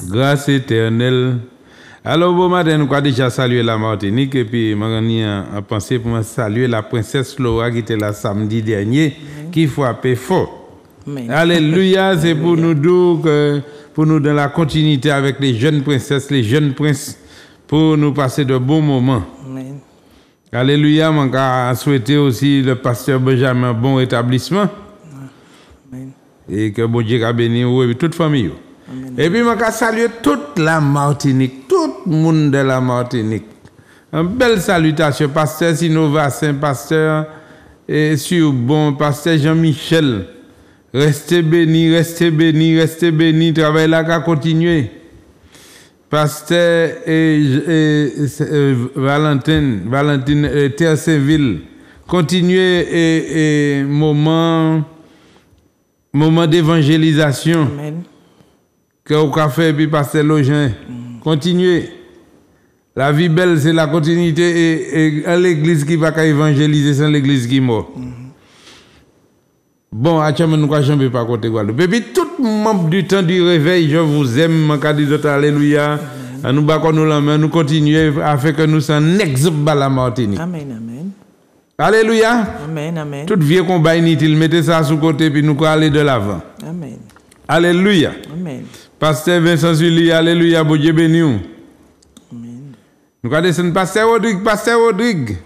grâce éternelle. Alors, bon matin, nous avons déjà salué la Martinique et puis, je vais penser pour saluer la princesse Laura qui était là samedi dernier, qui frappait fort. Amen. Alléluia, c'est pour nous dire que, pour nous dans la continuité avec les jeunes princesses, les jeunes princes, pour nous passer de bons moments. Amen. Alléluia, je souhaiter aussi le pasteur Benjamin bon rétablissement. Amen. Et que bon Dieu a béni et toute famille. Amen. Et puis, je salue toute la Martinique, tout le monde de la Martinique. Une belle salutation, pasteur Sinovassin, pasteur Surbon, pasteur Jean-Michel. Restez bénis, restez bénis, restez bénis, travail là qu'à continuer. Pasteur Valentine Terre-Saint-Ville, continuez moment d'évangélisation. Amen. Que vous avez fait, puis pasteur Login. Continuez. La vie belle, c'est la continuité et l'église qui va évangéliser sans l'église qui est morte. Bon, à nous ne jamais pas côté Guadeloupe. Et puis, tout membre du temps du réveil, je vous aime, mon candidat, alléluia. Nous battons nous la main, nous continuons à faire que nous sommes un exemple à la Martinique. Amen, amen. Alléluia. Amen, amen. Tout vieux combat inutile, mettez ça sous côté, puis nous allons aller de l'avant. Amen. Alléluia. Amen. Pasteur Vincent Sully, alléluia, bon Dieu béni. Amen. Nous allons descendre, Pasteur Rodrigue.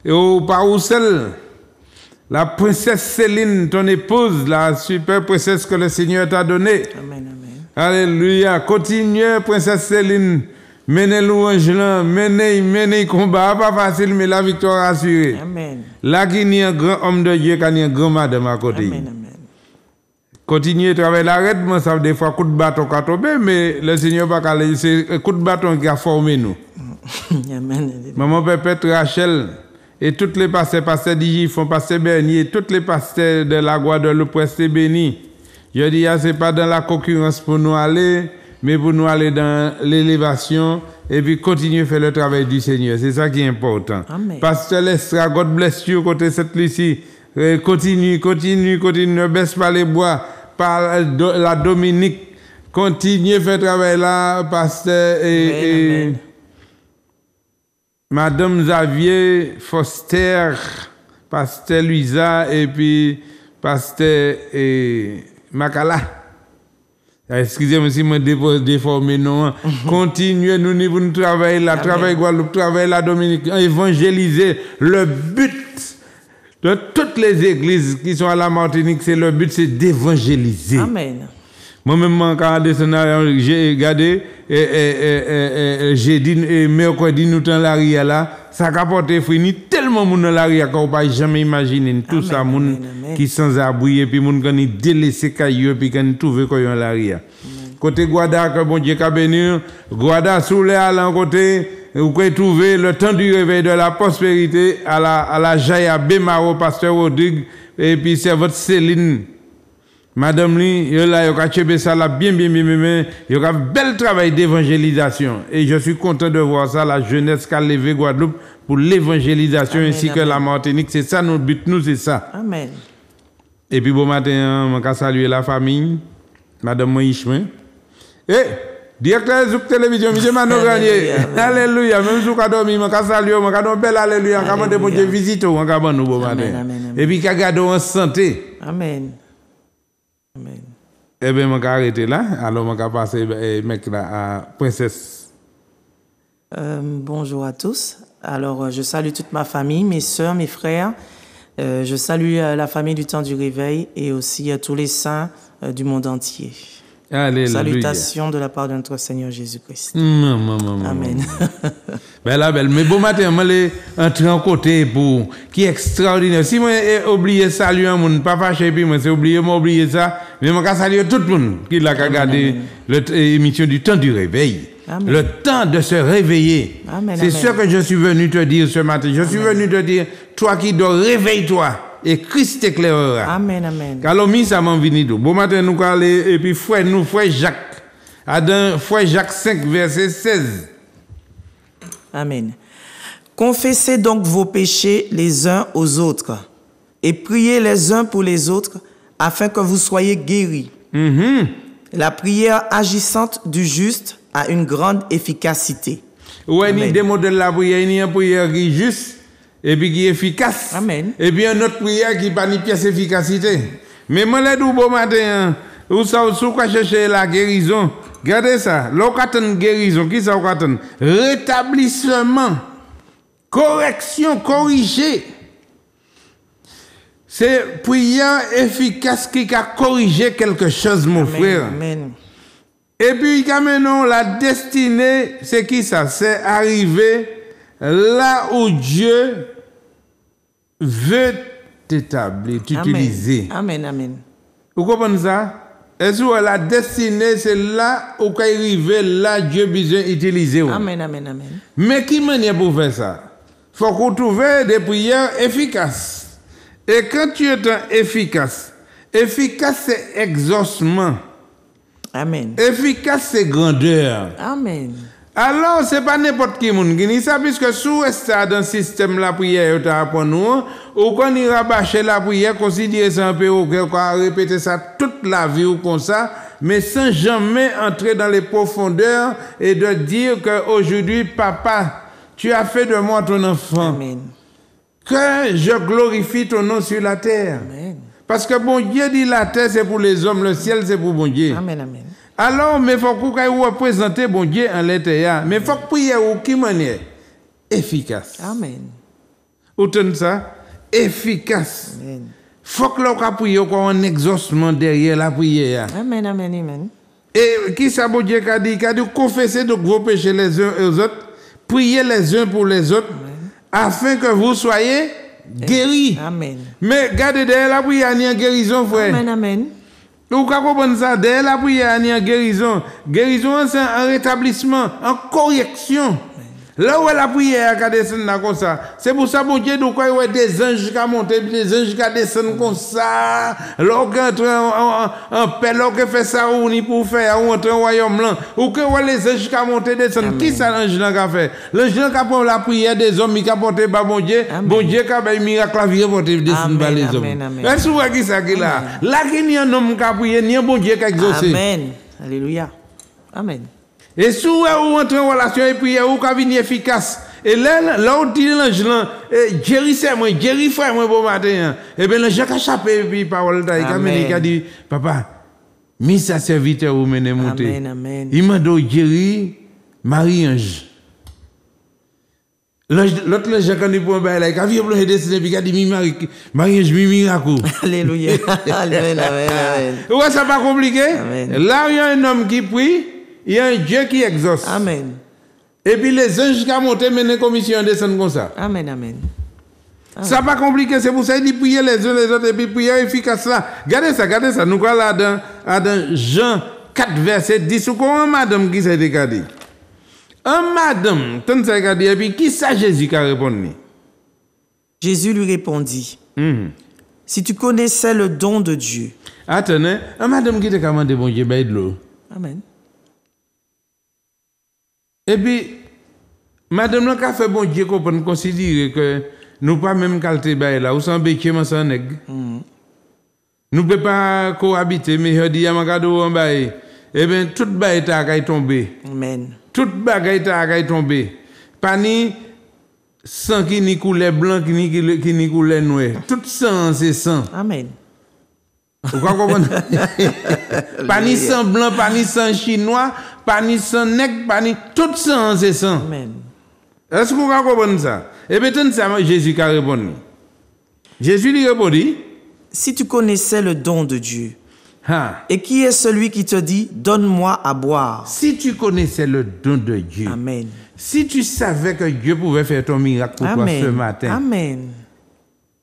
Et au Paroussel. La princesse Céline, ton épouse, la super princesse que le Seigneur t'a donnée. Amen, amen. Alléluia. Continuez, princesse Céline. Menez louange là, menez combat. Pas facile, mais la victoire assurée. Amen. Là, qu'il y a un grand homme de Dieu, qu'il y a un grand madame à côté. Amen, amen. Continuez à travailler l'arrêtement, ça des fois coup de bâton qui a tombé, mais le Seigneur va caler. C'est coup de bâton qui a formé nous. Amen. Maman Pépette, Rachel. Et toutes les pasteurs d'Igifon, pasteur Bernier, toutes les pasteurs de la Guadeloupe, restez bénis. Je dis, ce n'est pas dans la concurrence pour nous aller, mais pour nous aller dans l'élévation et puis continuer à faire le travail du Seigneur. C'est ça qui est important. Amen. Pasteur Lestra, God bless you, côté cette Lucie. Continue, ne baisse pas les bois. Par la Dominique, continue à faire le travail là, pasteur et Madame Xavier, Foster, pasteur Luisa et puis pasteur Makala. Excusez-moi si je déformé non. Continuez, nous travaillons là, travail Guadeloupe, travail la Dominique, évangéliser. Le but de toutes les églises qui sont à la Martinique, c'est le but, c'est d'évangéliser. Amen. Moi-même, quand j'ai regardé, j'ai dit, mercredi, nous dans l'arrière là, ça a apporté fini tellement de monde dans l'arrière qu'on ne peut pas jamais imaginer. Tout ça, monde qui sans abri, et puis monde qui ont délaissé caillou, puis qui ont trouvé qu'on est l'arrière. Côté Guada, que bon Dieu a béni, Guada, sous les à côté, vous pouvez trouver le temps du réveil de la prospérité à la Jaya Bémaro, pasteur Rodrigue, et puis c'est votre Céline. Madame Li, il a acheté ça là bien, il y a un bel travail d'évangélisation. Et je suis content de voir ça, la jeunesse qui a levé Guadeloupe pour l'évangélisation ainsi que la Martinique. C'est ça notre but, nous, c'est ça. Amen. Et puis bon matin, je vais saluer la famille, Madame Moïchmin. Et, directeur de télévision, M. Mano Granier. Alléluia. Même si vous avez dormi, je vais saluer, je vais un bel alléluia, je vais demander visite, je vais nous bon matin. Et puis, qu'il y en santé. Amen. Amen. Eh bien, je vais arrêter là. Alors, je vais passer à Princesse. Bonjour à tous. Alors, je salue toute ma famille, mes soeurs, mes frères. Je salue la famille du temps du réveil et aussi tous les saints du monde entier. Alléluia. Salutations de la part de notre Seigneur Jésus-Christ. Amen. Belle. Mais bon matin, je vais entrer en côté pour qui est extraordinaire. Si moi j'ai oublié saluer un monde, pas fâché, puis moi j'ai oublié ça, mais je vais saluer tout le monde qui l'a regardé l'émission du temps du réveil. Amen. Le temps de se réveiller. C'est ce que je suis venu te dire ce matin. Je suis venu te dire, toi qui dois réveille-toi. Et Christ éclairera. Amen, amen. Alors, ça m'a venu. Bon matin, nous allons aller, et puis, frère Jacques. Frère Jacques 5, verset 16. Amen. Confessez donc vos péchés les uns aux autres, et priez les uns pour les autres, afin que vous soyez guéris. La prière agissante du juste a une grande efficacité. Ouais, il y a des modèles la prière, il y a une prière qui est juste et puis qui est efficace. Amen. Et puis une autre prière qui n'a pas une pièce d'efficacité. Mais moi, les deux beaux matins, où ça, où quoi chercher la guérison? Regardez ça, l'occasion guérison, qui ça occasion? Rétablissement, correction, corriger. C'est prière efficace qui a corrigé quelque chose, mon frère. Amen. Et puis, quand maintenant, la destinée, c'est qui ça? C'est arriver là où Dieu veut t'établir, t'utiliser. Amen, amen. Vous comprenez ça? Et sur la destinée, c'est là où arriver, là Dieu besoin d'utiliser. Amen, amen, amen. Mais qui manière pour faire ça? Il faut qu'on trouve des prières efficaces. Et quand tu es efficace, efficace c'est exaucement. Amen. Efficace c'est grandeur. Amen. Alors, ce n'est pas n'importe qui qui dit ça, puisque sous ça dans le système la prière, pour nous, ou quand il rabâche la prière, considérer ça un peu, ou qu'on répéter ça toute la vie ou comme ça, mais sans jamais entrer dans les profondeurs et de dire qu'aujourd'hui, papa, tu as fait de moi ton enfant. Amen. Que je glorifie ton nom sur la terre. Amen. Parce que bon Dieu dit la terre c'est pour les hommes, le ciel c'est pour bon Dieu. Amen, amen. Alors, mais il faut qu'on représente bon Dieu en l'intérieur. Mais il faut que prier ou qui manière efficace. Amen. Vous tenez ça? Efficace. Amen. Il faut que l'on prie un exaucement derrière la prière. Amen, amen, amen. Et qui ça bon Dieu a dit? Il a dit confesser donc vos péchés les uns aux autres, prier les uns pour les autres, afin que vous soyez guéris. Amen. Mais regardez derrière la prière, il y a une guérison, frère. Amen, amen. Vous comprenez ça? Derrière la prière, il y a une guérison. Guérison, c'est un rétablissement, une correction. Là où la prière a descendu comme ça, c'est pour ça que Dieu nous croit des anges qui montent, des anges qui descendent comme ça. Lorsqu'on entre en paix, lorsqu'on fait ça, on y pour faire, on entre en royaume blanc. Ou que les anges qui montent et descendent. Qui ça l'ange qui fait? L'ange qui a la prière des hommes qui a porté par bon Dieu qui a fait un miracle à vie pour descendre par les hommes. Est-ce que vous voyez ça qui là? Là, il y a un homme qui a prié, il y a un bon Dieu qui a exaucé. Amen. Alléluia. Amen. Et si vous entrez en relation et puis vous avez une efficace. Et là où dit l'ange, Jerry c'est moi, Jerry frère moi bon matin. Et bien l'ange a chapé et puis parole il a dit, papa, mis sa serviteur ou mener monter. Amen, amen. Il m'a dit, Jerry, Marie-Ange. L'autre l'ange quand il prend là, il a vu le destiné puis il a dit, Marie-Ange, miracle. Alléluia. Amen, amen, amen. Ouais, ça pas compliqué. Amen. Là il y a un homme qui prie. Il y a un Dieu qui exauce. Amen. Et puis les anges qui ont monté, mais les commissions descendent comme ça. Amen, amen. Ça pas compliqué, c'est pour ça qu'il dit prier les uns les autres et puis prier efficace là. Regardez ça. Nous voilà dans Jean 4, verset 10. Ou comment madame qui s'est dit? Un madame, tant ça a dit, et puis qui ça Jésus qui a répondu? Jésus lui répondit, si tu connaissais le don de Dieu. Attendez, un madame qui t'a commandé bon Dieu, de l'eau. Amen. Et puis, madame n'a fait bon Dieu qu'on peut considérer que nous pas même qualité là, ou sans béquier, mais sans nègre. Nous ne pouvons pas cohabiter, mais je dis à ma gado en bail. Eh bien, toute bail est tombée. Amen. Toute bagaille est tombée. Pas ni sang qui ni coulait blanc, qui ni coulait noir. Tout sang, c'est sang. Amen. Vous comprenez? Pas ni sang blanc, pas ni sang chinois, pas ni sang nègre, pas ni... Tout sang, c'est sang. Amen. Est-ce que vous comprenez ça? Et bien, tout ça, Jésus a répondu. Jésus lui répondit. Si tu connaissais le don de Dieu, Ha. et qui est celui qui te dit, donne-moi à boire? Si tu connaissais le don de Dieu, Amen. Si tu savais que Dieu pouvait faire ton miracle pour Amen. toi ce matin, Amen.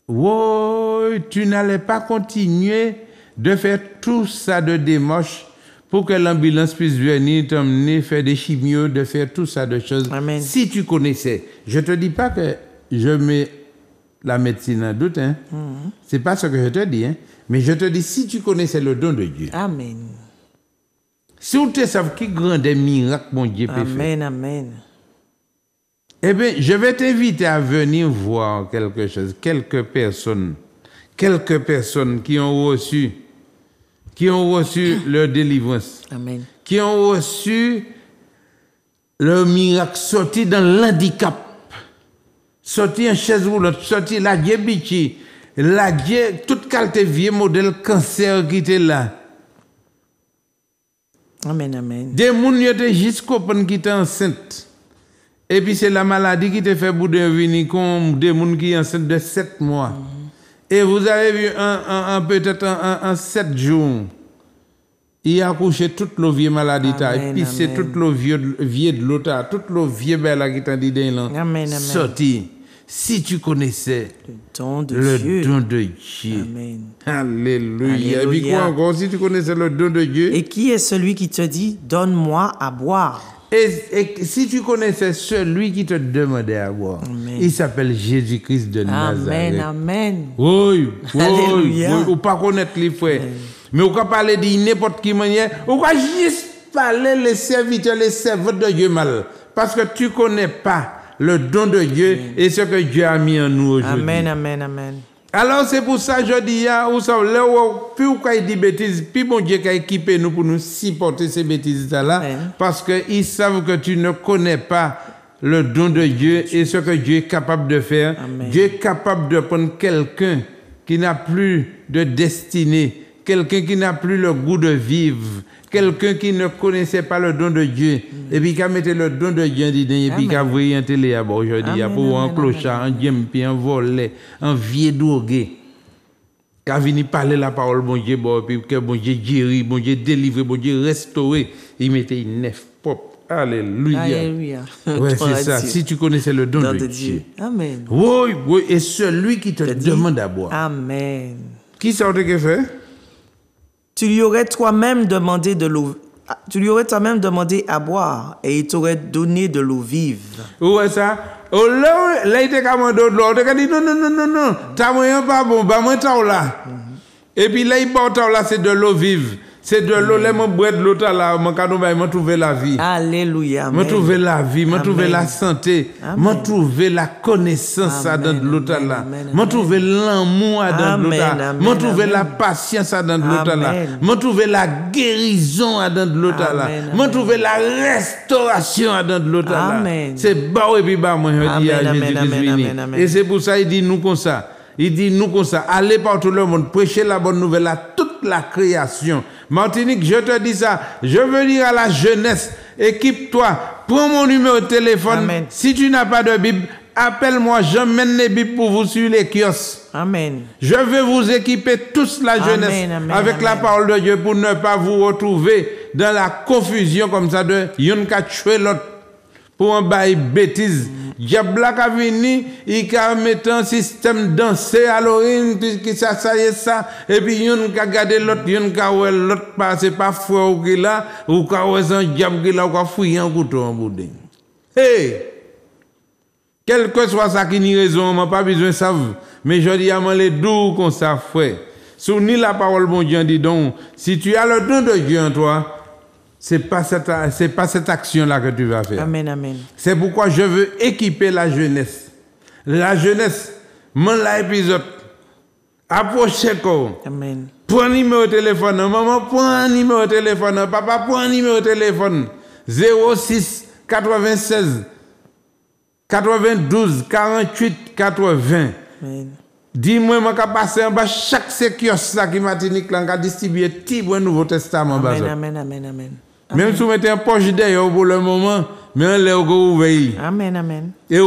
Oh, tu n'allais pas continuer de faire tout ça de démarche pour que l'ambulance puisse venir t'emmener, faire des chimios, de faire tout ça de choses. Amen. Si tu connaissais, je ne te dis pas que je mets la médecine en doute, hein. C'est pas ce que je te dis, hein. Mais je te dis, si tu connaissais le don de Dieu, Amen. si tu te savais qui grand des miracles mon Dieu peut faire, Amen, amen. eh bien, je vais t'inviter à venir voir quelque chose, quelques personnes qui ont reçu qui ont reçu leur délivrance. Amen. Qui ont reçu leur miracle, sorti dans l'handicap, sorti en chaise roulante, sorti la diabétique, toute qualité vieux modèle cancer qui était là. Amen, amen. Des gens qui étaient jusqu'au point qui étaient enceintes. Et puis c'est la maladie qui te fait bouder venir comme des gens qui sont enceintes de 7 mois. Et vous avez vu peut-être en 7 jours, il a couché toute le vieux maladie. Et puis c'est toute le vieux de l'autre, toute le vieux belle qui t'a dit amen, sorti. Si tu connaissais le don de Dieu. Amen. Alléluia. Et puis quoi encore, si tu connaissais le don de Dieu. Et qui est celui qui te dit, donne-moi à boire? Et si tu connaissais celui qui te demandait à boire, il s'appelle Jésus-Christ de Nazareth. Amen. Oui. Ou pas connaître les frères. Mais on peut parler de n'importe qui manière. On peut juste parler les serviteurs, les servantes de Dieu mal. Parce que tu ne connais pas le don de Dieu et ce que Dieu a mis en nous aujourd'hui. Amen. Alors c'est pour ça que je dis, vous savez, plus on dit bêtises, plus bon Dieu a équipé nous pour nous supporter ces bêtises-là, parce qu'ils savent que tu ne connais pas le don de Dieu et ce que Dieu est capable de faire. Amen. Dieu est capable de prendre quelqu'un qui n'a plus de destinée, quelqu'un qui n'a plus le goût de vivre, quelqu'un qui ne connaissait pas le don de Dieu, et puis qui a mis le don de Dieu dedans, et puis qui a voulu un télé aujourd'hui, pour un clochard, un djempi, un volet, un vieux drogué, qui a venu parler la parole, bon Dieu, puis que bon Dieu guérit, bon Dieu délivre, bon Dieu restauré, il mettait une neuf pop. Alléluia. Ouais, c'est ça. Si tu connaissais le don de Dieu. Amen. Oui, et celui qui te demande à boire. Amen. Qui sort de fait? Tu lui aurais toi-même demandé de l'eau. Tu lui aurais toi-même demandé à boire et il t'aurait donné de l'eau vive. Ouais, ça. Oh là, il était commandé de l'eau. Il a dit non. T'as moyen pas bon, bah moi t'as là. Et puis là, il porte là, c'est de l'eau vive. C'est de l'eau, là, mon bois de l'eau là, mon cadeau, m'a trouvé la vie. Alléluia. M'a trouvé la vie, m'a trouvé la santé, m'a trouvé la connaissance dans de l'eau là. M'a trouvé l'amour dans de l'eau là. M'a trouvé la patience dans de l'eau là. M'a trouvé la guérison dans de l'eau là. M'a trouvé la restauration dans de l'eau là. C'est bas et puis bas, moi, je dis à Jésus-Christ. Et c'est pour ça, il dit nous comme ça. Il dit nous comme ça, allez partout le monde, prêchez la bonne nouvelle à toute la création. Martinique, je te dis ça, je veux dire à la jeunesse, équipe-toi, prends mon numéro de téléphone. Amen. Si tu n'as pas de Bible, appelle-moi, j'emmène les Bibles pour vous sur les kiosques. Amen. Je vais vous équiper tous la jeunesse avec la parole de Dieu pour ne pas vous retrouver dans la confusion comme ça de yon ka tuer l'autre pour un bail bêtise. Diable a venu, il a mis un système dansé à l'orine, qui ça y est ça, et puis yon ka gade l'autre, yon ka oué l'autre, c'est pas fou ou qui là, ou ka oué un diable qui là, ou ka fouiller un couteau en boudin. Hey! Quel que soit ça qui n'y raison, on n'a pas besoin de savoir, mais je dis à moi les doux qu'on ça fait. Souvenez la parole, bon Dieu, dit donc, si tu as le don de Dieu en toi, c'est pas cette action-là que tu vas faire. Amen. C'est pourquoi je veux équiper la jeunesse. La jeunesse, mon l'épisode, approchez-vous. Amen. Prends un numéro de téléphone, maman, prends un numéro de téléphone, papa, prends un numéro de téléphone. 06 96 92 48 80. Amen. Dis-moi, je vais passer en bas chaque séquios qui Martinique a distribué tout le Nouveau Testament. Amen. Même si vous mettez un poche d'ailleurs pour le moment, mais on l'a ouvert. Amen. Et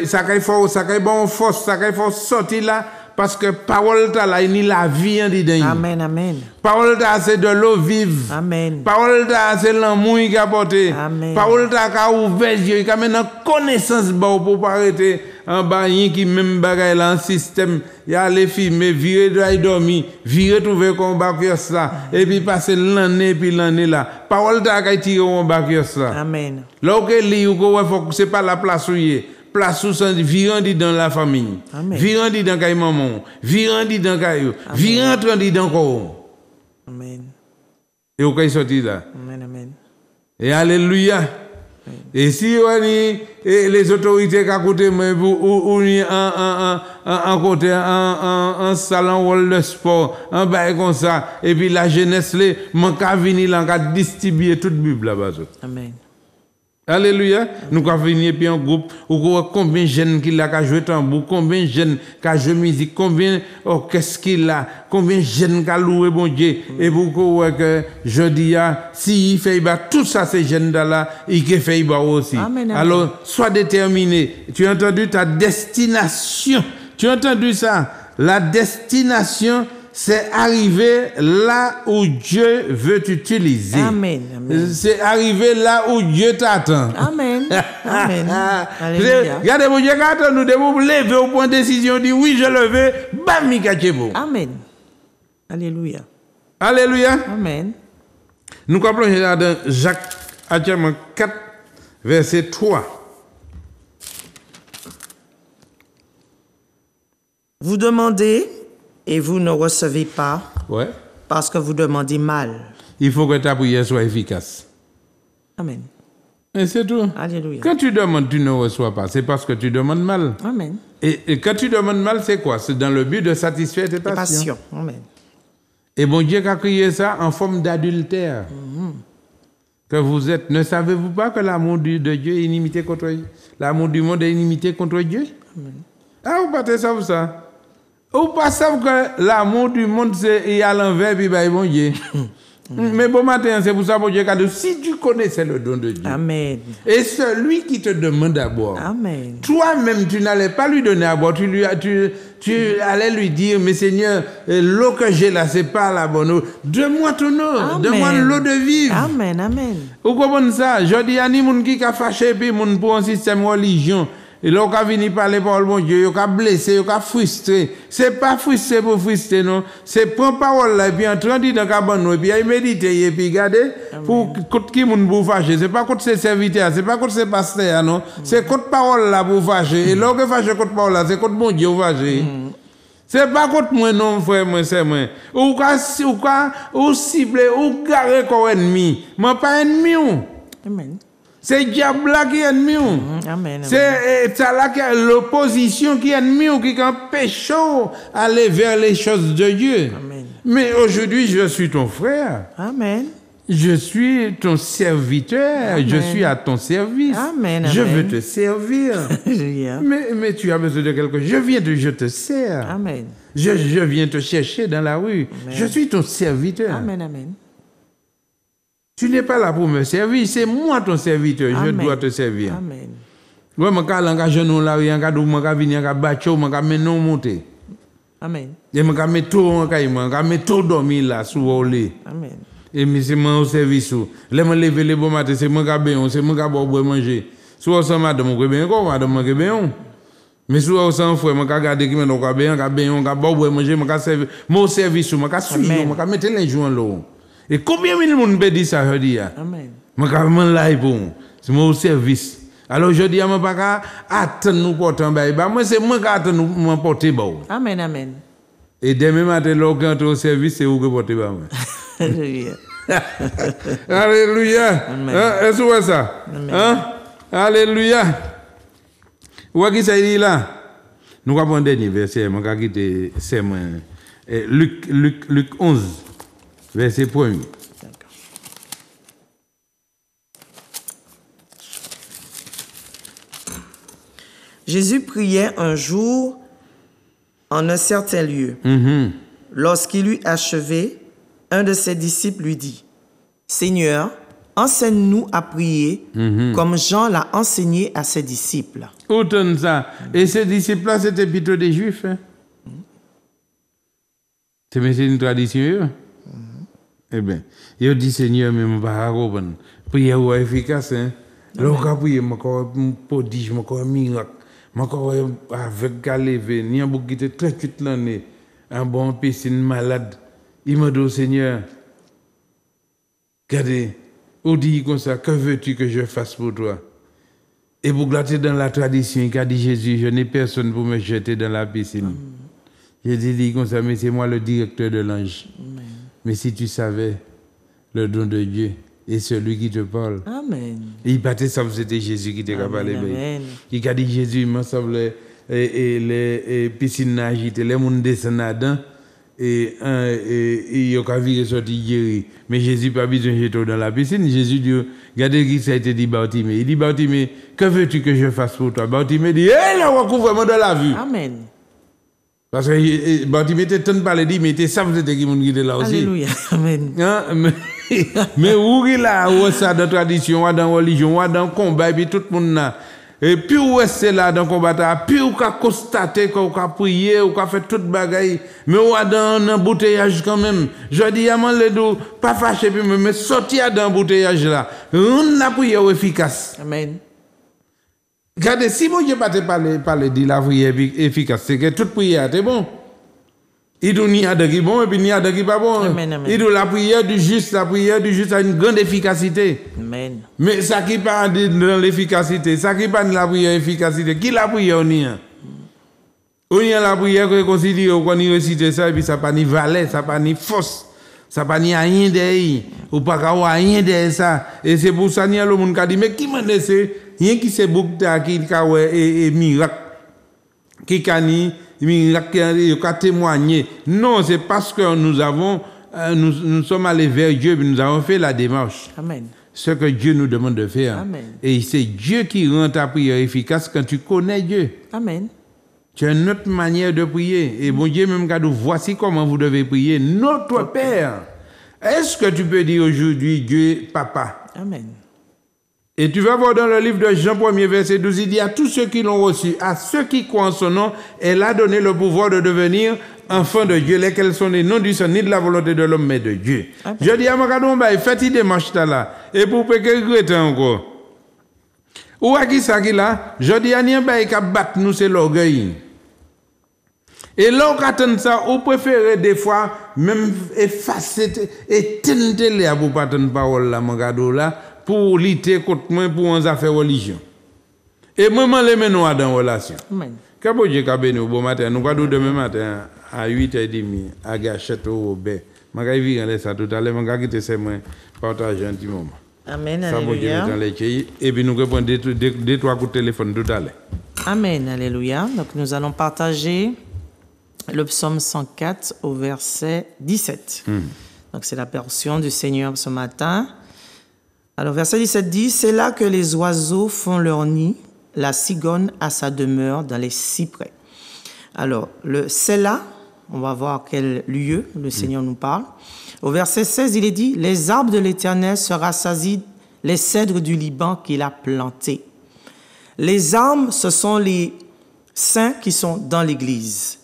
ça fait bon force, ça fait sortir là, parce que parole là, il y a la vie en dedans. Amen. Parole là, c'est de l'eau vive. Amen. Parole là, c'est l'amour qui a porté. Amen. Parole là, qui a ouvert les yeux, qui a maintenant connaissance pour pas arrêter en bas, qui même bagaille là, un système, il y a les films, virer de dormir, virer trouver combat que ça, et puis passer l'année, puis l'année là. Parole là, qui a tiré en bas que ça. Amen. Là, où c'est pas la place où il est. Place où c'est virant dans la famille, virant dans la maman, virant dans la virant dans corps. Amen. Et où est sorti là? Amen. Et alléluia. Et si on y, les autorités qui à côté moi ou un côté un salon de sport un bail comme ça et puis la jeunesse les man ka venir là ka distribuer toute Bible là-bas. Amen. Alléluia. Nous avons venir puis un groupe ou combien de jeunes qui l'a joué tambour, combien de jeunes qui joué musique, combien qu'est-ce qu'il a, combien de jeunes qui loué bon Dieu et pour que je dis si il fait tout ça ces jeunes là il fait aussi. Amen, amen. Alors sois déterminé. Tu as entendu ta destination. Tu as entendu ça? La destination c'est arriver là où Dieu veut t'utiliser. Amen. Amen. C'est arriver là où Dieu t'attend. Amen. Amen. Alléluia. Regardez, mon Dieu, quand nous devons lever au point de décision, dit oui, je le veux, bam, mikachebo. Amen. Alléluia. Alléluia. Amen. Nous comprenons dans Jacques, actuellement 4, verset 3. Vous demandez et vous ne recevez pas Ouais. parce que vous demandez mal. Il faut que ta prière soit efficace. Amen. Et c'est tout. Alléluia. Quand tu demandes, tu ne reçois pas. C'est parce que tu demandes mal. Amen. Et quand tu demandes mal, c'est quoi? C'est dans le but de satisfaire tes passions. Amen. Et bon Dieu a créé ça en forme d'adultère. Que vous êtes. Ne savez-vous pas que l'amour de Dieu est inimité contre Dieu? L'amour du monde est inimité contre Dieu? Amen. Ah, vous ne savez pas ça? Vous ne savez pas que l'amour du monde, c'est à l'envers, puis bon Dieu. Mais bon matin, c'est pour ça que Dieu a dit, si tu connaissais le don de Dieu, Amen. et celui qui te demande d'abord, Amen. toi-même, tu n'allais pas lui donner à boire, tu allais lui dire, mais Seigneur, l'eau que j'ai là, c'est pas la bonne eau. Donne-moi ton eau, donne-moi l'eau de vivre. Amen. Amen. Vous comprenez ça? Je dis à ni moun qui a fâché, puis moun pour un système religion. Et là, on a venu parler par le bon Dieu, on a blessé, on a frustré. C'est pas frustré pour frustrer, non. C'est prendre parole là, et puis entrer dans le cabane, et puis y méditer, et puis regarder, pour contre qui moun pour fâcher. C'est pas contre ses serviteurs, c'est pas contre ses pasteurs, non. C'est contre parole là pour fâcher. Et là, on fâche contre parole là, c'est contre mon Dieu pour fâcher. C'est pas contre moi, non, frère, moi, c'est moi. Ou cible, ou garé comme ennemi. Moi, pas ennemi, Amen. c'est le diable là qui est ennemi. Amen. C'est ça là qui est l'opposition qui est ennemi ou qui empêche d'aller vers les choses de Dieu. Amen. Mais aujourd'hui, je suis ton frère. Amen. Je suis ton serviteur. Amen. Je suis à ton service. Amen. Je Amen. veux te servir. Alléluia. mais tu as besoin de quelque chose. Je te sers. Amen. Je viens te chercher dans la rue. Amen. Je suis ton serviteur. Amen. Amen. Tu n'es pas là pour me servir, c'est moi ton serviteur, je Amen. dois te servir. Amen. Ouais, je vais l'engager dans la rue, je vais venir, je vais battre, je vais monter. Amen. Et je vais mettre tout en caille, je vais mettre tout dormir là, sous le lit. Amen. Et c'est moi au service. Je vais lever les bons matins, c'est moi qui vais c'est moi qui vais manger. Soit ça, madame, je vais bien, madame, je vais bien. Mais soit ça, frère, je vais regarder qui me doit bien, je vais bien, je vais manger, je vais servir. Mon service, je vais suivre, je vais mettre les jours en l'eau. Et combien de monde peut dire ça, je dis? Amen. Je vais là pour c'est mon service. Alors je dis, je ne vais pas attendre nous porter en bas. Moi, c'est moi qui attends nous porter bas. Amen. Amen. Et demain matin, lorsqu'on est au service, c'est vous qui portez bas. Alléluia. Alléluia. Amen. Est-ce que c'est ça? Amen. Hein? Alléluia. Où est-ce que ça dit là? Nous avons un dernier verset. Je vais quitter Luc 11. Verset 1er. Jésus priait un jour en un certain lieu. Lorsqu'il eut achevé, un de ses disciples lui dit, « Seigneur, enseigne-nous à prier comme Jean l'a enseigné à ses disciples. » Autant ça. Et ces disciples-là, c'était plutôt des juifs. Hein? C'est une tradition. Eh bien, il dit Seigneur, mais je ne vais pas comprendre. Prière est efficace. Lorsque je prie, je vais prodige, je vais miracle. Je vais avec Galévé, il y a beaucoup qui étaient très vite l'année. Un bon piscine malade. Il m'a dit Seigneur, regardez, on dit comme ça, que veux-tu que je fasse pour toi? Et pour glater dans la tradition, qu'a dit Jésus, je n'ai personne pour me jeter dans la piscine. Jésus dit comme ça, mais c'est moi le directeur de l'ange. Mais si tu savais le don de Dieu, et celui qui te parle. Amen. Il battait ça, c'était Jésus qui t'a parlé. Il a dit Jésus, il m'a semblé, et les piscines agitées, les gens descendent là-dedans, et il a vu sortir guéri. Mais Jésus n'a pas besoin de jeter dans la piscine. Jésus dit, regardez qui ça a été dit Bartimée. Il dit Bartimée, que veux-tu que je fasse pour toi? Bartimée dit, hé, là, recouvre-moi de la vue. Amen. Parce que Bartimée était tant de parler, mais il était ça, vous êtes qui m'ont guidé là aussi. Alléluia. Amen. Mais où il a ça dans la tradition, dans la religion, dans le combat, et puis tout le monde là. Et puis où est-ce là dans le combat, puis où a constaté, où a prié, où a fait toute bagaille, mais où a dans un embouteillage quand même. Je dis à mon ledo, pas fâché, mais sortir dans l'embouteillage là. On a prié efficace. Amen. Regardez, si mon Dieu pas te parler de la prière efficace, c'est que toute prière est bon. Il n'y a de qui bon et puis il n'y a de qui pas bon. Amen, amen. Il la prière du juste a une grande efficacité. Amen. Mais ça qui pas dans l'efficacité, ça qui pas dans la prière efficacité, qui la prière on y a? On y a la prière que considère qu'on y récite ça et puis ça pas ni valet, ça pas ni force, ça pas ni rien derrière, ou pas qu'à rien derrière ça. Et c'est pour ça qu'il y a le monde qui dit mais qui m'a laissé rien qui c'est boucta qui et miracle qui cani miracle qui a témoigné. Non, c'est parce que nous sommes allés vers Dieu et nous avons fait la démarche. Amen. Ce que Dieu nous demande de faire. Amen. Et c'est Dieu qui rend ta prière efficace quand tu connais Dieu. Amen. Tu as une autre manière de prier. Et bon Dieu même dit, voici comment vous devez prier. Notre Père. Est-ce que tu peux dire aujourd'hui Dieu, Papa? Amen. Et tu vas voir dans le livre de Jean 1er verset 12, il dit à tous ceux qui l'ont reçu, à ceux qui croient en son nom, elle a donné le pouvoir de devenir enfants de Dieu, lesquels sont les noms du sang, ni de la volonté de l'homme, mais de Dieu. Amen. Je dis à mon gars, faites une démarche là, et pour que regretter encore. Ou à qui ça qui là? Je dis à n'y a pas qu'à battre nous, c'est l'orgueil. Et là, on attend ça, on préfère des fois même effacer, éteindre les pour pas attendre parole là, mon gars là, pour lutter contre moi, pour en affaire religion. Et moi, je les mets dans la relation. Amen. Quand Dieu a béni au bon matin, nous allons demain matin à 8h30 à Gachette au Robert. Je vais vivre ça tout à l'heure, je vais quitter moi partager un petit moment. Amen. Ça, Alléluia. Et puis nous répondons deux, trois coups de téléphone tout à l'heure. Amen. Alléluia. Donc nous allons partager le psaume 104 au verset 17. Donc c'est la portion du Seigneur ce matin. Alors verset 17 dit, c'est là que les oiseaux font leur nid, la cigogne a sa demeure dans les cyprès. Alors le c'est là, on va voir quel lieu le Seigneur nous parle. Au verset 16, il est dit, les arbres de l'Éternel se rassasient, les cèdres du Liban qu'il a plantés. Les arbres, ce sont les saints qui sont dans l'Église.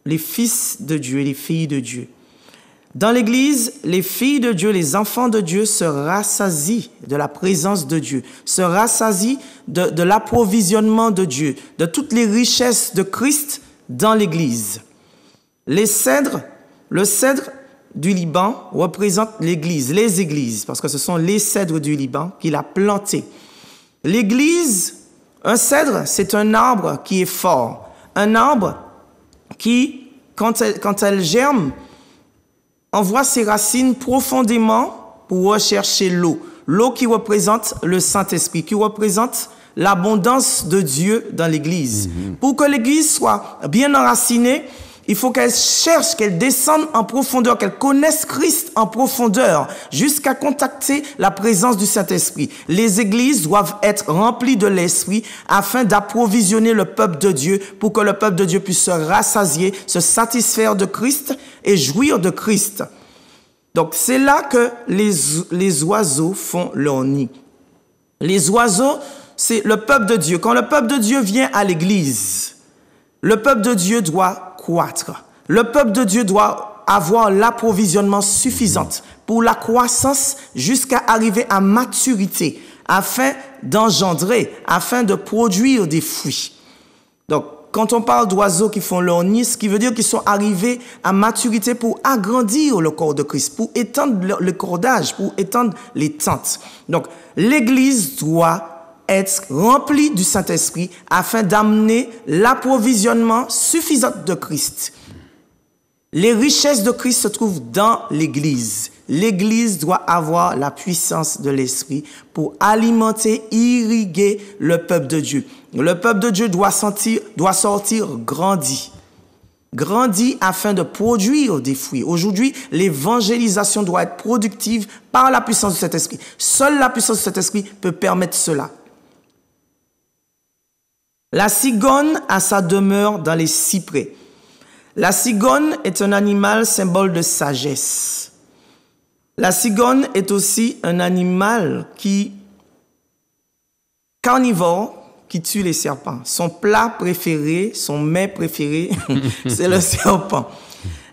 Les fils de Dieu et les filles de Dieu. Dans l'Église, les filles de Dieu, les enfants de Dieu se rassasient de la présence de Dieu, se rassasient de l'approvisionnement de Dieu, de toutes les richesses de Christ dans l'Église. Le cèdre du Liban représente l'Église, les églises, parce que ce sont les cèdres du Liban qu'il a plantés. L'Église, un cèdre, c'est un arbre qui est fort, un arbre qui, quand elle germe, envoie ses racines profondément pour rechercher l'eau. L'eau qui représente le Saint-Esprit, qui représente l'abondance de Dieu dans l'Église. Pour que l'Église soit bien enracinée, il faut qu'elle cherche, qu'elle descende en profondeur, qu'elle connaisse Christ en profondeur, jusqu'à contacter la présence du Saint-Esprit. Les églises doivent être remplies de l'Esprit afin d'approvisionner le peuple de Dieu pour que le peuple de Dieu puisse se rassasier, se satisfaire de Christ et jouir de Christ. Donc, c'est là que les oiseaux font leur nid. Les oiseaux, c'est le peuple de Dieu. Quand le peuple de Dieu vient à l'église, le peuple de Dieu doit croître. Le peuple de Dieu doit avoir l'approvisionnement suffisant pour la croissance jusqu'à arriver à maturité, afin d'engendrer, afin de produire des fruits. Donc, quand on parle d'oiseaux qui font leur nid, ce qui veut dire qu'ils sont arrivés à maturité pour agrandir le corps de Christ, pour étendre le cordage, pour étendre les tentes. Donc, l'Église doit être rempli du Saint-Esprit afin d'amener l'approvisionnement suffisant de Christ. Les richesses de Christ se trouvent dans l'Église. L'Église doit avoir la puissance de l'Esprit pour alimenter, irriguer le peuple de Dieu. Le peuple de Dieu doit sortir grandi. Grandi afin de produire des fruits. Aujourd'hui, l'évangélisation doit être productive par la puissance de cet esprit. Seule la puissance de cet esprit peut permettre cela. La cigogne a sa demeure dans les cyprès. La cigogne est un animal symbole de sagesse. La cigogne est aussi un animal carnivore, qui tue les serpents. Son plat préféré, son mets préféré, c'est le serpent.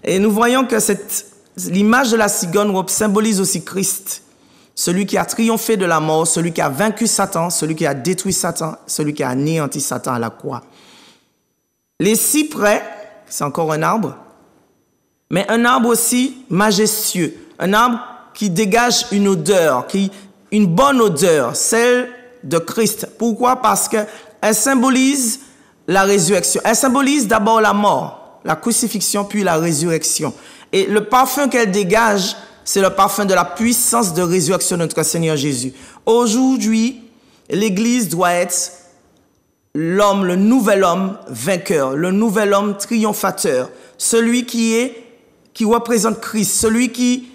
Et nous voyons que l'image de la cigogne symbolise aussi Christ, celui qui a triomphé de la mort, celui qui a vaincu Satan, celui qui a détruit Satan, celui qui a anéanti Satan à la croix. Les cyprès, c'est encore un arbre, mais un arbre aussi majestueux, un arbre qui dégage une odeur, une bonne odeur, celle de Christ. Pourquoi? Parce qu'elle symbolise la résurrection. Elle symbolise d'abord la mort, la crucifixion, puis la résurrection. Et le parfum qu'elle dégage, c'est le parfum de la puissance de résurrection de notre Seigneur Jésus. Aujourd'hui, l'Église doit être l'homme, le nouvel homme vainqueur, le nouvel homme triomphateur, celui qui représente Christ, celui qui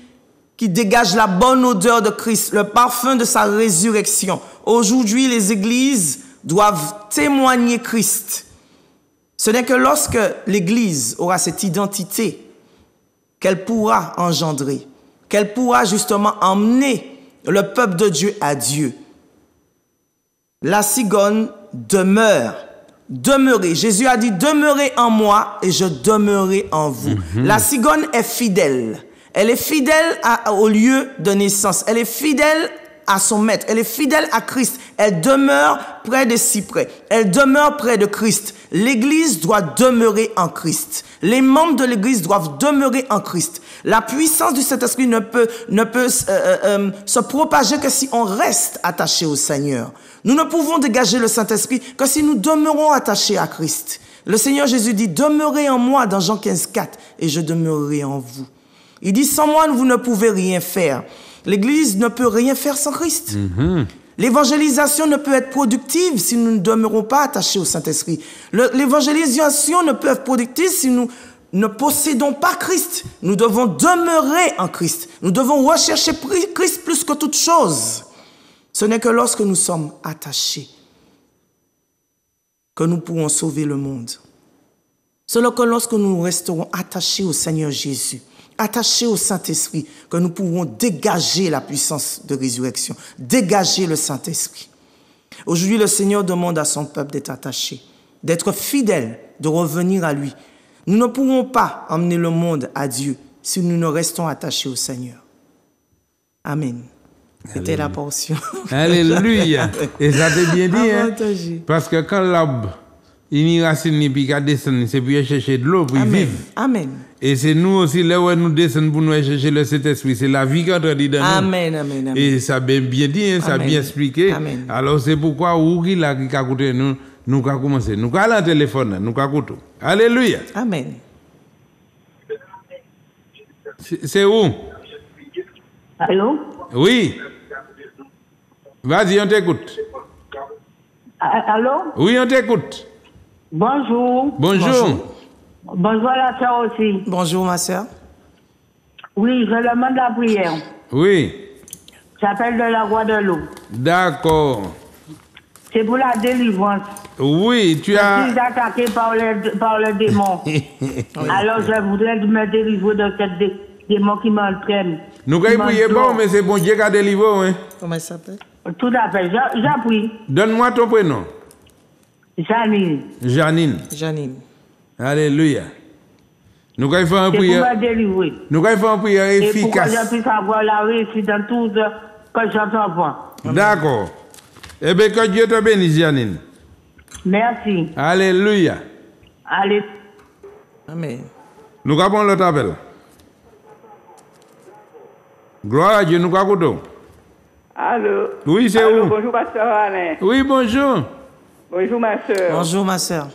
dégage la bonne odeur de Christ, le parfum de sa résurrection. Aujourd'hui, les églises doivent témoigner Christ. Ce n'est que lorsque l'Église aura cette identité qu'elle pourra engendrer, qu'elle pourra justement emmener le peuple de Dieu à Dieu. La cigogne demeure. Demeurez. Jésus a dit, demeurez en moi et je demeurerai en vous. La cigogne est fidèle. Elle est fidèle au lieu de naissance. Elle est fidèle à son maître. Elle est fidèle à Christ. Elle demeure près des cyprès. Elle demeure près de Christ. L'Église doit demeurer en Christ. Les membres de l'Église doivent demeurer en Christ. La puissance du Saint-Esprit ne peut se propager que si on reste attaché au Seigneur. Nous ne pouvons dégager le Saint-Esprit que si nous demeurons attachés à Christ. Le Seigneur Jésus dit, demeurez en moi dans Jean 15,4 et je demeurerai en vous. Il dit, sans moi, vous ne pouvez rien faire. L'Église ne peut rien faire sans Christ. L'évangélisation ne peut être productive si nous ne demeurons pas attachés au Saint-Esprit. L'évangélisation ne peut être productive si nous ne possédons pas Christ. Nous devons demeurer en Christ. Nous devons rechercher Christ plus que toute chose. Ce n'est que lorsque nous sommes attachés que nous pourrons sauver le monde. Ce n'est que lorsque nous resterons attachés au Seigneur Jésus, attachés au Saint-Esprit, que nous pourrons dégager la puissance de résurrection, dégager le Saint-Esprit. Aujourd'hui, le Seigneur demande à son peuple d'être attaché, d'être fidèle, de revenir à lui. Nous ne pourrons pas emmener le monde à Dieu si nous ne restons attachés au Seigneur. Amen. C'était la portion. Alléluia. Et ça t'est bien dit, hein? Parce que quand l'arbre, il y a racine, et puis il descend, c'est pour chercher de l'eau, pour y vivre. Amen. Et c'est nous aussi, là où nous descendons pour nous chercher le Saint-Esprit. C'est la vie qui est dit dans nous. Amen, amen, amen. Et ça a bien dit, hein, ça a bien expliqué. Amen. Alors c'est pourquoi, où qui a écouté nous, nous avons commencé. Nous avons le téléphone, nous avons écouté. Alléluia. Amen. C'est où? Allô? Oui. Vas-y, on t'écoute. Allô? Oui, on t'écoute. Bonjour. Bonjour. Bonjour à la soeur aussi. Bonjour, ma soeur. Oui, je demande la prière. Oui. J'appelle de la Guadeloupe. D'accord. C'est pour la délivrance. Oui, tu as... Je suis attaqué par le démon. Alors, je voudrais me délivrer de cette démon qui m'entraîne. Nous allons prier bon, mais c'est bon Dieu qui a délivré. Hein? Comment il s'appelle? Tout à fait. J'appuie. Donne-moi ton prénom. Janine. Janine. Janine. Alléluia. Nous allons faire une prière. C'est pour me délivrer. Nous allons faire une prière efficace. Et pour que je puisse avoir la réussite dans tout ce que j'entreprends. D'accord. Eh bien, que Dieu te bénisse, Janine. Merci. Alléluia. Allez. Amen. Nous avons l'autre appel. Gloire à Dieu, nous avons. Allô? Oui, c'est où? Bonjour, pasteur Alain. Oui, bonjour. Bonjour, ma soeur. Bonjour, ma soeur.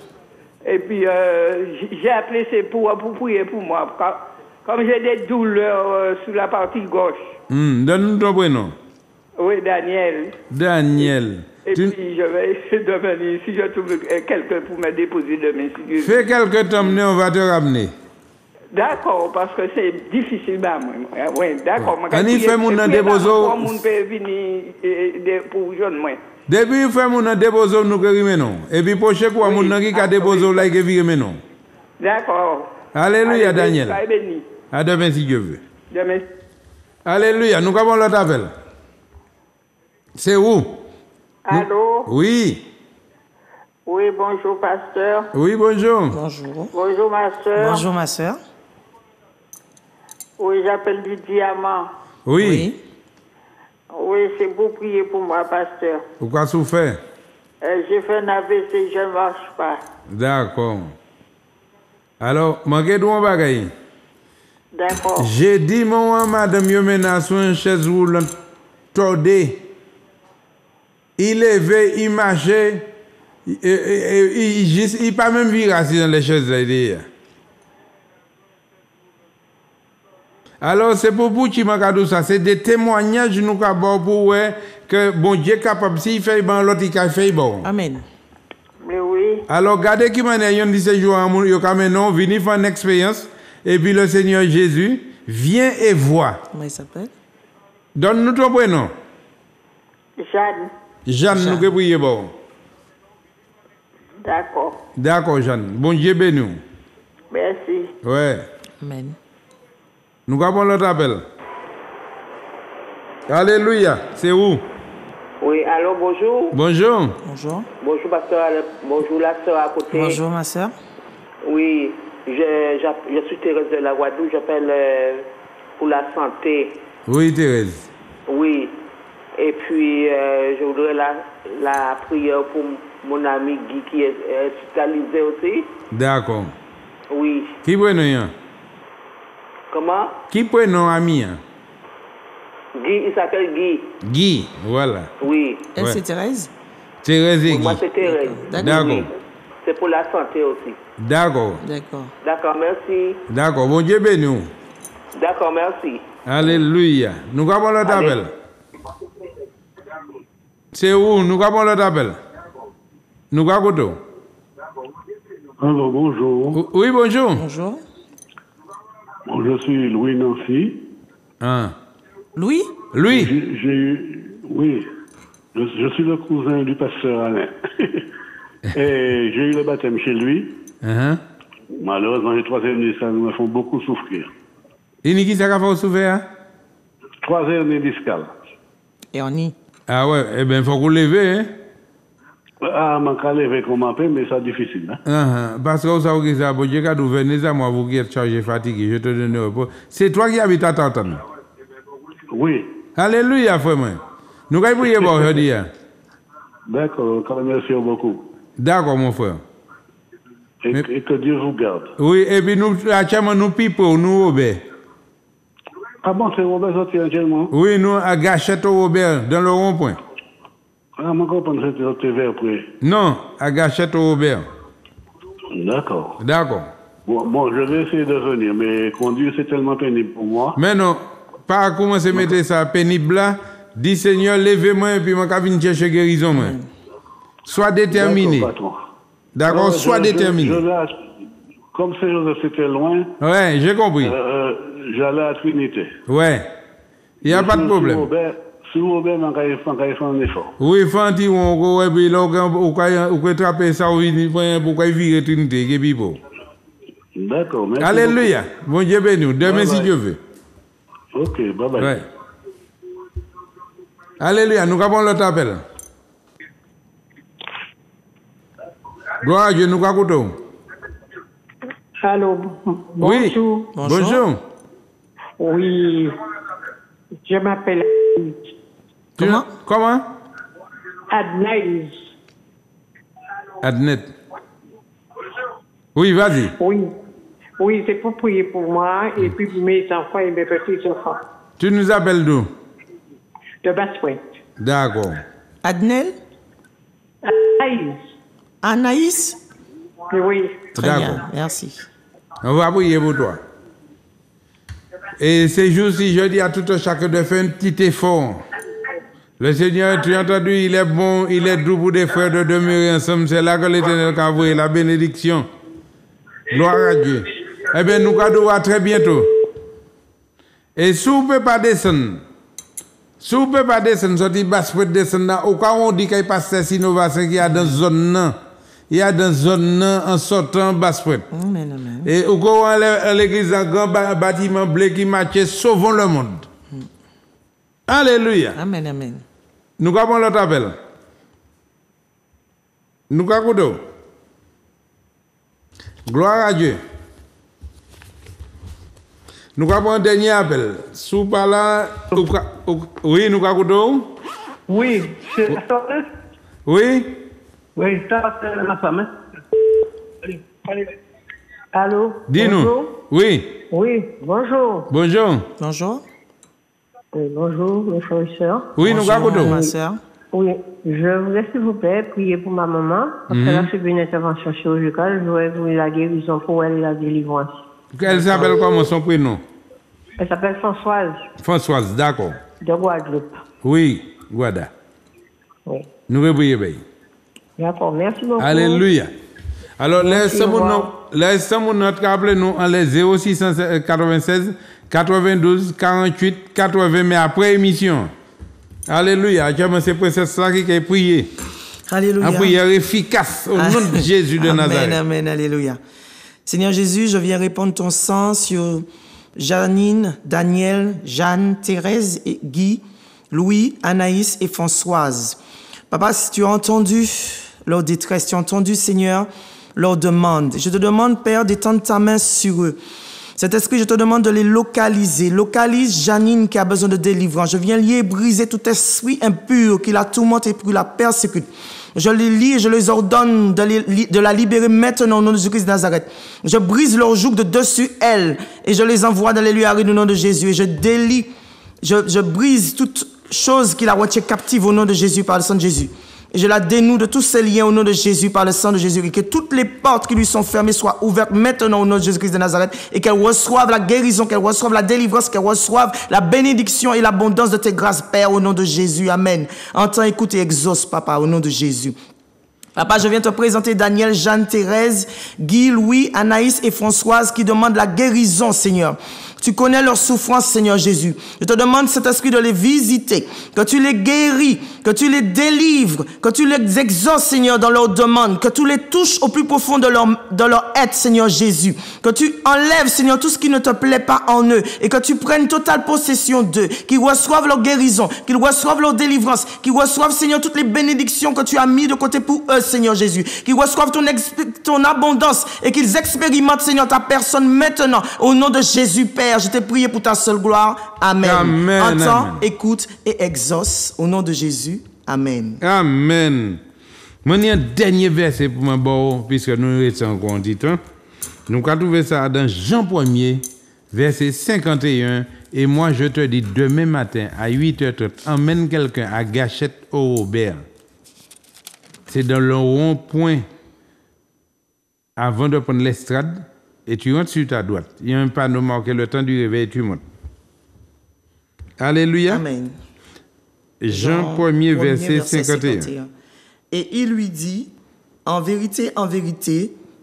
Et puis, j'ai appelé, c'est pour prier pour moi. Comme j'ai des douleurs sur la partie gauche. Donne-nous ton prénom. Oui, Daniel. Daniel. Et puis, je vais essayer de venir, si je trouve quelqu'un pour me déposer demain. Si fais quelques temps, on va te ramener. D'accord, parce que c'est difficile. Oui, d'accord. On y fait mon déposo. Mon peut venir pour jeune moi. Depuis il fait mon déposo, nous que non. Et puis pour chaque fois, mon qui a déposé là, que vire non. D'accord. Alléluia, Daniel. À demain si Dieu veut. Demain. Alléluia, nous avons l'autre appel. C'est où? Allô? Oui. Oui, bonjour, pasteur. Oui, bonjour. Bonjour. Bonjour, ma soeur. Bonjour, ma soeur. Oui, j'appelle du Diamant. Oui. Oui, c'est pour prier pour moi, pasteur. Pourquoi souffert? J'ai fait un AVC, je ne marche pas. D'accord. Alors, manquez de mon bagaille. D'accord. J'ai dit, mon madame, yo mena sur une chaise roulante tordée. Il levait, il marchait, il pas même viré assis dans les chaises là. Alors, c'est pour vous qui m'a dit ça. C'est des témoignages nous avons pour que bon Dieu est capable, s'il fait bon, l'autre il fait bon. Amen. Mais oui. Alors, regardez qui m'a dit, dit ce jour, il a non, venez faire une expérience, et puis le Seigneur Jésus vient et voit. Comment il s'appelle? Donne-nous ton prénom. Jeanne. Jeanne, nous que prier bon. D'accord. D'accord, Jeanne. Bon Dieu béni. Merci. Ouais. Amen. Nous avons l'autre appel. Alléluia. C'est où? Oui, allô, bonjour. Bonjour. Bonjour. Bonjour, pasteur. Bonjour, la soeur à côté. Bonjour, ma soeur. Oui, je suis Thérèse de la Guadeloupe. J'appelle pour la santé. Oui, Thérèse. Oui. Et puis, je voudrais la prière pour mon ami Guy qui est hospitalisé aussi. D'accord. Oui. Qui prénom? Comment? Qui prénom ami? Guy, il s'appelle Guy. Guy, voilà. Oui. Elle, Ouais. c'est Thérèse? Thérèse et Guy. Moi, c'est Thérèse. D'accord. Oui. C'est pour la santé aussi. D'accord. D'accord. D'accord, merci. D'accord. Bon Dieu béni. D'accord, merci. Alléluia. Nous avons l'autre Allez. appel. C'est où? Nous avons l'autre appel. Nous avons. Alors, bonjour. Oui, bonjour. Bonjour. Je suis Louis Nancy. Ah. Louis? Lui? Oui, je suis le cousin du pasteur Alain. Et j'ai eu le baptême chez lui. Malheureusement, les 3 hernies discales me font beaucoup souffrir. Et qui ça a fait souffrir? 3 hernies discales. Et on y. Ah ouais, eh bien, il faut qu'on lève, hein? Ah, je peux lever comme un peu, mais c'est difficile. Hein? Parce que vous savez que ça, bon Dieu, quand vous venez à moi, vous qui êtes chargé, fatigué, je te donne le repos. C'est toi qui habites à Tantan. Oui. Alléluia, frère. Nous allons prier pour aujourd'hui. D'accord, merci beaucoup. D'accord, mon frère. Et que Dieu vous garde. Oui, et puis nous, actuellement, nous pipons, nous, Robert. Ah bon, c'est Robert sorti actuellement? Oui, nous, à Gachette au Robert, dans le rond-point. Ah, je comprends que c'était vers près. Non, à Gachette au Robert. D'accord. D'accord. Bon, je vais essayer de venir, mais conduire, c'est tellement pénible pour moi. Mais non, pas commencer à mettre ça pénible là. Dis Seigneur, levez-moi et puis je vais venir chercher guérison. Sois déterminé. D'accord, sois déterminé. Comme Saint-Joseph c'était loin. Ouais, j'ai compris. J'allais à Trinité. Ouais. Il n'y a pas de problème. Si vous avez fait un effort. Oui, Fanti, on peut attraper ça, pourquoi il vire Trinité, D'accord, merci. Alléluia. Bon Dieu béni. Demain si Dieu veut. Ok, bye bye. Ouais. Alléluia, nous avons l'autre appel. Gloire à Dieu, nous avons. Allô, bonjour. Oui. Bonjour. Oui, je m'appelle Comment? Adnaïs. Adnet. Oui, vas-y. Oui, c'est pour prier pour moi et puis pour mes enfants et mes petits-enfants. Tu nous appelles d'où? De Basse-Pointe. D'accord. Adnel? Anaïs. Anaïs? Oui. Très bien, merci. On va prier pour toi. Et ces jours-ci, je dis à tout un chacun de faire un petit effort. Le Seigneur, tu as entendu, il est bon, il est doux pour des frères de demeurer ensemble. C'est là que l'Éternel a envoyé la bénédiction. Gloire à Dieu. Eh bien, nous allons à très bientôt. Et si vous ne pouvez pas descendre, sortir basse pour descendre, au cas où on dit qu'il passe cette innovation qu'il y a dans cette zone, il y a dans zone en sortant basse pour. Amen, amen. Et au cas où l'église a un grand bâtiment bleu qui marche, sauvons le monde. Alléluia. Amen, amen. Nous avons l'autre appel. Nous avons gloire à Dieu. Nous avons un dernier appel. Sous par là, oui, nous avons. Oui, c'est la soeur. Oui. Oui, ça c'est ma femme. Allô? Dis-nous. Oui. Oui, bonjour. Bonjour. Bonjour. Oui, bonjour, mes frères et sœurs. Oui, nous avons. Ma sœur. Oui, je voudrais s'il vous plaît prier pour ma maman. Parce qu'elle a subi une intervention chirurgicale. Je voudrais vous la guérison pour elle et la délivrance. Elle s'appelle comment son prénom? Elle s'appelle Françoise. Françoise, d'accord. De Guadeloupe. Oui, Guada. Oui. Nous allons prier. D'accord, merci beaucoup. Alléluia. Alors, laissez-moi notre appel nous en les 0696 92 48 80, mais après émission. Alléluia. C'est pour ça qui a prié. Alléluia. Une prière efficace au nom de Jésus de Nazareth. Amen, amen, alléluia. Seigneur Jésus, je viens répandre ton sang sur Janine, Daniel, Jeanne, Thérèse, et Guy, Louis, Anaïs et Françoise. Papa, si tu as entendu leur détresse, tu as entendu, Seigneur, leur demande. Je te demande, Père, d'étendre ta main sur eux. Cet esprit, je te demande de les localiser. Localise Janine qui a besoin de délivrance. Je viens lier et briser tout esprit impur qui la tourmente et qui la persécute. Je les lis et je les ordonne de la libérer maintenant au nom de Jésus-Christ de Nazareth. Je brise leur joug de dessus elle et je les envoie dans les lieux arides au nom de Jésus. Et je délie, je brise toute chose qui la retient captive au nom de Jésus par le sang de Jésus. Et je la dénoue de tous ces liens au nom de Jésus par le sang de Jésus. Et que toutes les portes qui lui sont fermées soient ouvertes maintenant au nom de Jésus-Christ de Nazareth. Et qu'elle reçoive la guérison, qu'elle reçoive la délivrance, qu'elle reçoive la bénédiction et l'abondance de tes grâces, Père, au nom de Jésus. Amen. Entends, écoute et exauce, Papa, au nom de Jésus. Papa, je viens te présenter Daniel, Jeanne, Thérèse, Guy, Louis, Anaïs et Françoise qui demandent la guérison, Seigneur. Tu connais leur souffrance, Seigneur Jésus. Je te demande, cet esprit, de les visiter, que tu les guéris, que tu les délivres, que tu les exauces, Seigneur, dans leurs demandes, que tu les touches au plus profond de leur être, Seigneur Jésus. Que tu enlèves, Seigneur, tout ce qui ne te plaît pas en eux et que tu prennes totale possession d'eux, qu'ils reçoivent leur guérison, qu'ils reçoivent leur délivrance, qu'ils reçoivent, Seigneur, toutes les bénédictions que tu as mis de côté pour eux, Seigneur Jésus. Qu'ils reçoivent ton abondance et qu'ils expérimentent, Seigneur, ta personne maintenant, au nom de Jésus, Père. Je t'ai prié pour ta seule gloire. Amen. Amen. Entends, Amen. écoute et exauce au nom de Jésus. Amen. Amen. Moi, il y a un dernier verset pour moi, puisque nous restons encore en temps. Nous avons trouvé ça dans Jean 1er, verset 51. Et moi, je te dis, demain matin, à 8h30, emmène quelqu'un à Gachette au Robert. C'est dans le rond-point, avant de prendre l'estrade. Et tu rentres sur ta droite. Il y a un panneau marqué le temps du réveil et tu montes. Alléluia. Amen. Jean 1er, verset 51. Et il lui dit, en vérité,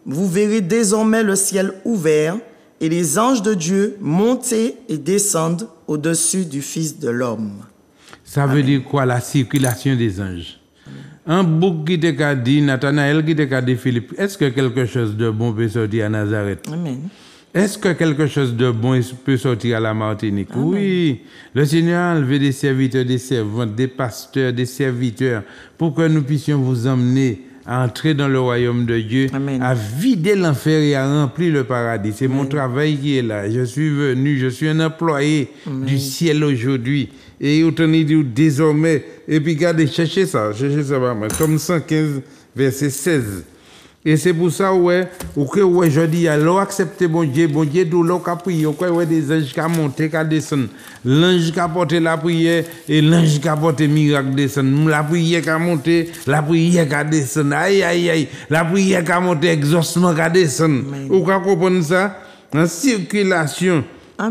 vous verrez désormais le ciel ouvert et les anges de Dieu monter et descendre au-dessus du Fils de l'homme. Ça veut dire quoi, la circulation des anges? Un bouc qui t'a dit, Nathanaël qui t'a dit, Philippe, est-ce que quelque chose de bon peut sortir à Nazareth? Amen. Est-ce que quelque chose de bon peut sortir à la Martinique? Amen. Oui. Le Seigneur a enlevé des serviteurs, des servantes, des pasteurs, des serviteurs, pour que nous puissions vous emmener à entrer dans le royaume de Dieu, Amen. À vider l'enfer et à remplir le paradis. C'est mon travail qui est là. Je suis venu, je suis un employé du ciel aujourd'hui. Et autant dit désormais, et puis regardez, cherchez ça, comme 115, verset 16. Et c'est pour ça, je dis, alors acceptez bon Dieu, d'où l'on a prié, des anges qui ont monté, qui ont descendu. L'ange qui a porté la prière et l'ange qui a porté le miracle descend. La prière qui a monté, la prière qui a descendu. Aïe, aïe, aïe. La prière qui a monté, exaucement qui a descendu. Vous comprenez ça? En circulation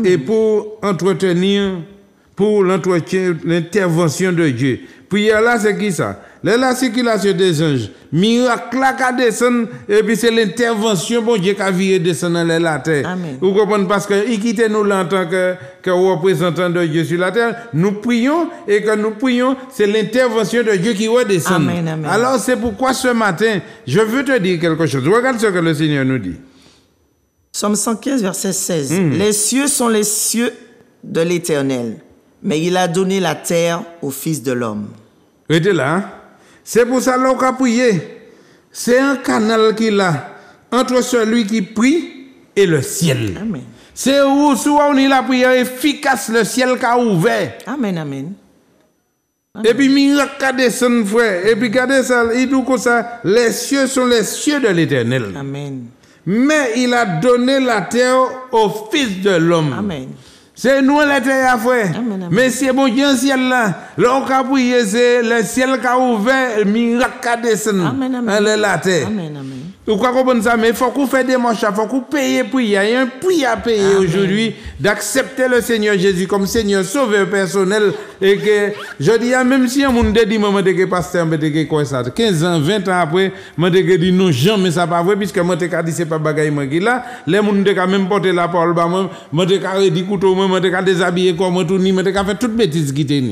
et pour entretenir, pour l'entretien, l'intervention de Dieu. Prière là, c'est qui ça? La circulation des anges, miracle là qui descend, et puis c'est l'intervention bon Dieu qui a viré descendre dans la terre. Amen. Vous comprenez? Parce qu'il quitte nous là en tant que représentant de Dieu sur la terre. Nous prions, et quand nous prions, c'est l'intervention de Dieu qui redescend. Amen, amen. Alors c'est pourquoi ce matin, je veux te dire quelque chose. Regarde ce que le Seigneur nous dit. Psaume 115, verset 16. Les cieux sont les cieux de l'Éternel, mais il a donné la terre au Fils de l'homme. Restez là. Hein? C'est pour ça qu'on a prié. C'est un canal qu'il a entre celui qui prie et le ciel. Amen. C'est où on a la prière efficace, le ciel qui a ouvert. Amen, amen. Et puis, miracle qui descend, frère. Et puis, regardez ça, il dit comme ça, les cieux sont les cieux de l'Éternel. Amen. Mais il a donné la terre au Fils de l'homme. Amen. C'est nous la terre, frère. Amen, amen. Mais c'est bon Dieu, le ciel là. Là, on a prié, c'est le ciel qui a ouvert, le miracle qui a descendu. Amen, amen. La terre. Amen, amen. Vous comprenez ça? Mais il faut qu'on fasse des manches, il faut qu'on paye pour y a un prix à payer aujourd'hui d'accepter le Seigneur Jésus comme Seigneur sauveur personnel. Et que, je dis, même si un monde dit, moi, je suis pasteur, je suis quoi ça? 15 ans, 20 ans après, je suis dit, non, jamais ça pas vrai, puisque moi, je dit, c'est pas bagaille, moi, qui là. Les gens ont même porté la parole, moi, je dit, couteau, moi, je suis déshabillé comme moi, tout, je suis fait toute bêtise qui était.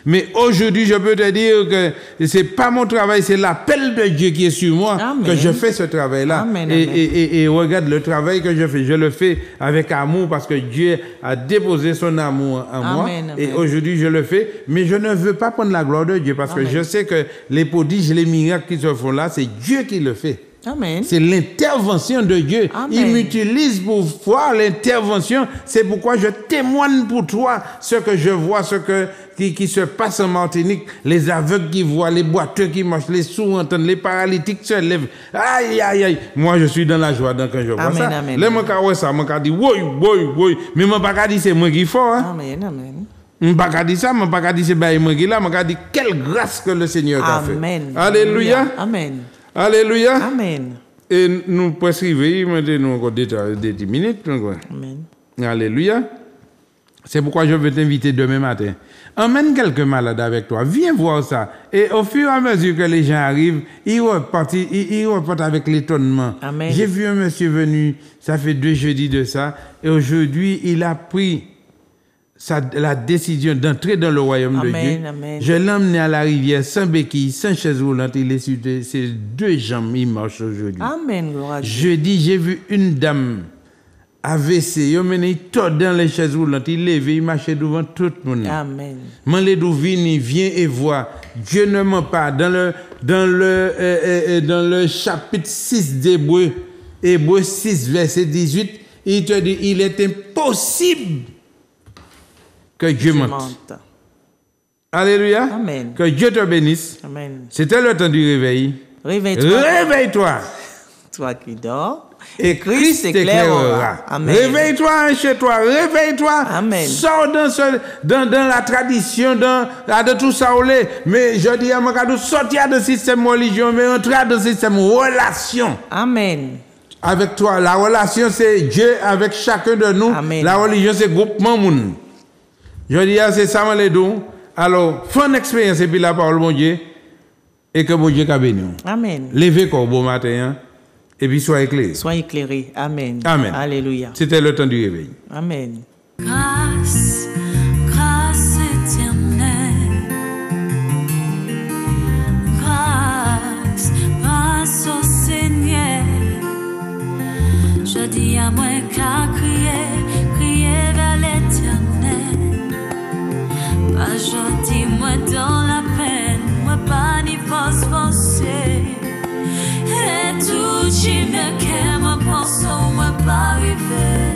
Mais aujourd'hui, je peux te dire que c'est pas mon travail, c'est l'appel de Dieu qui est sur moi, Amen. que je fais ce travail-là. Amen, et regarde le travail que je fais. Je le fais avec amour parce que Dieu a déposé son amour en moi. Amen. Et aujourd'hui, je le fais. Mais je ne veux pas prendre la gloire de Dieu parce Amen. que je sais que les prodiges, les miracles qui se font là, c'est Dieu qui le fait. Amen. C'est l'intervention de Dieu. Amen. Il m'utilise pour voir l'intervention. C'est pourquoi je témoigne pour toi ce que je vois, qui se passe en Martinique. Les aveugles qui voient, les boiteux qui marchent, les sourds entendent, les paralytiques se lèvent. Aïe, aïe, aïe. Moi, je suis dans la joie quand je vois Amen, ça. amen. Là, je ça, je dis, oui. Mais je ne pas dire c'est moi qui fort. Hein? Amen, amen. Je ne pas dire ça, je ne pas dire c'est moi qui là. Je dis quelle grâce que le Seigneur a fait. Amen. Alléluia. Amen. Alléluia. Amen. Et nous prescrivons maintenant encore 10 minutes. Amen. Alléluia. C'est pourquoi je veux t'inviter demain matin. Emmène quelques malades avec toi. Viens voir ça. Et au fur et à mesure que les gens arrivent, ils repartent avec l'étonnement. Amen. J'ai vu un monsieur venu, ça fait 2 jeudis de ça, et aujourd'hui, il a pris la décision d'entrer dans le royaume de Dieu. Amen. Je l'ai emmené à la rivière sans béquille, sans chaise roulante. Il est sur ses 2 jambes, il marche aujourd'hui. Amen. Gloire à Dieu. Jeudi, j'ai vu une dame AVC, il tord dans les chaises roulantes, il levé, il marchait devant tout le monde. Amen. Manledou vini, viens et vois. Dieu ne ment pas. Dans le chapitre 6 d'Hébreux, Hébreux 6, verset 18, il te dit, il est impossible que Dieu mente. Alléluia. Amen. Que Dieu te bénisse. Amen. C'était le temps du réveil. Réveille-toi. Réveille-toi. Toi qui dors. Et Christ t'éclairera. Amen. Réveille-toi chez toi, réveille-toi. Amen. Sors dans la tradition, de tout ça. Mais je dis à mon cas, sortir de système religion, mais entrer dans le système relation. Amen. Avec toi, la relation c'est Dieu avec chacun de nous. Amen. La religion c'est groupement moun. Je dis c'est ça les deux. Alors, fais une expérience et puis la parole mon Dieu et que mon Dieu t'a béni. Amen. Levez quoi bon matin. Hein? Et puis sois éclairé. Sois éclairé. Amen. Amen. Alléluia. C'était le temps du réveil. Amen. Grâce, grâce éternelle. Grâce, grâce au Seigneur. Je dis à moi qu'à crier vers l'éternel. Pas je dis moi dans la peine, moi pas ni force forcée. Et tout qui me qu'aime, moi pense, moi pas arriver.